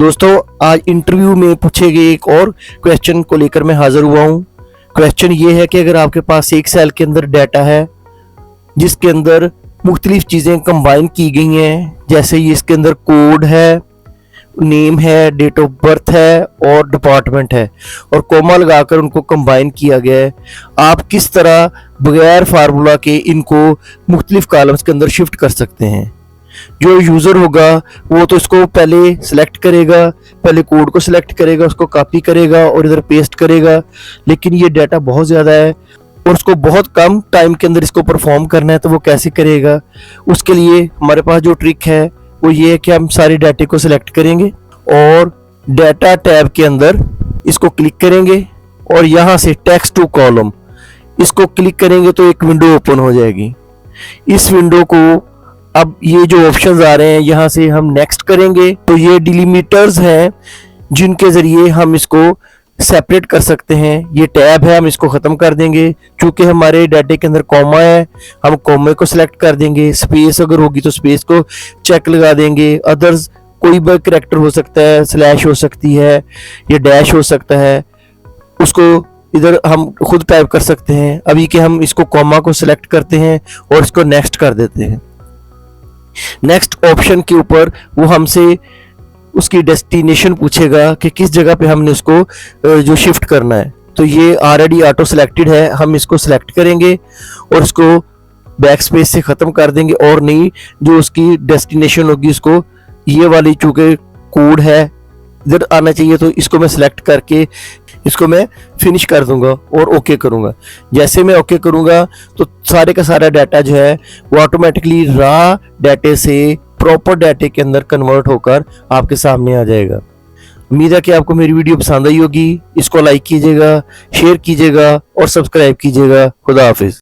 दोस्तों, आज इंटरव्यू में पूछे गए एक और क्वेश्चन को लेकर मैं हाजिर हुआ हूँ। क्वेश्चन ये है कि अगर आपके पास एक सेल के अंदर डाटा है जिसके अंदर मुख्तलिफ चीज़ें कंबाइन की गई हैं, जैसे ये इसके अंदर कोड है, नेम है, डेट ऑफ बर्थ है और डिपार्टमेंट है और कोमा लगाकर उनको कंबाइन किया गया है, आप किस तरह बगैर फार्मूला के इनको मुख्तलिफ कॉलम्स के अंदर शिफ्ट कर सकते हैं। जो यूज़र होगा वो तो इसको पहले सिलेक्ट करेगा, पहले कोड को सिलेक्ट करेगा, उसको कॉपी करेगा और इधर पेस्ट करेगा, लेकिन ये डाटा बहुत ज़्यादा है और उसको बहुत कम टाइम के अंदर इसको परफॉर्म करना है, तो वो कैसे करेगा। उसके लिए हमारे पास जो ट्रिक है वो ये है कि हम सारे डाटे को सिलेक्ट करेंगे और डाटा टैब के अंदर इसको क्लिक करेंगे और यहाँ से टेक्स्ट टू कॉलम इसको क्लिक करेंगे तो एक विंडो ओपन हो जाएगी। इस विंडो को अब ये जो ऑप्शंस आ रहे हैं यहाँ से हम नेक्स्ट करेंगे तो ये डिलीमीटर्स हैं जिनके ज़रिए हम इसको सेपरेट कर सकते हैं। ये टैब है, हम इसको ख़त्म कर देंगे। चूँकि हमारे डाटे के अंदर कॉमा है, हम कॉमे को सिलेक्ट कर देंगे। स्पेस अगर होगी तो स्पेस को चेक लगा देंगे। अदर्स कोई भी करैक्टर हो सकता है, स्लैश हो सकती है या डैश हो सकता है, उसको इधर हम खुद टाइप कर सकते हैं। अभी के हम इसको कॉमा को सिलेक्ट करते हैं और इसको नेक्स्ट कर देते हैं। नेक्स्ट ऑप्शन के ऊपर वो हमसे उसकी डेस्टिनेशन पूछेगा कि किस जगह पे हमने उसको जो शिफ्ट करना है। तो ये ऑलरेडी ऑटो सिलेक्टेड है, हम इसको सिलेक्ट करेंगे और इसको बैक स्पेस से ख़त्म कर देंगे और नहीं जो उसकी डेस्टिनेशन होगी उसको ये वाली चूँकि कोड है इधर आना चाहिए, तो इसको मैं सिलेक्ट करके इसको मैं फिनिश कर दूंगा और ओके करूंगा। जैसे मैं ओके करूंगा तो सारे का सारा डाटा जो है वो ऑटोमेटिकली रॉ डाटे से प्रॉपर डाटे के अंदर कन्वर्ट होकर आपके सामने आ जाएगा। उम्मीद है कि आपको मेरी वीडियो पसंद आई होगी। इसको लाइक कीजिएगा, शेयर कीजिएगा और सब्सक्राइब कीजिएगा। खुदा हाफिज।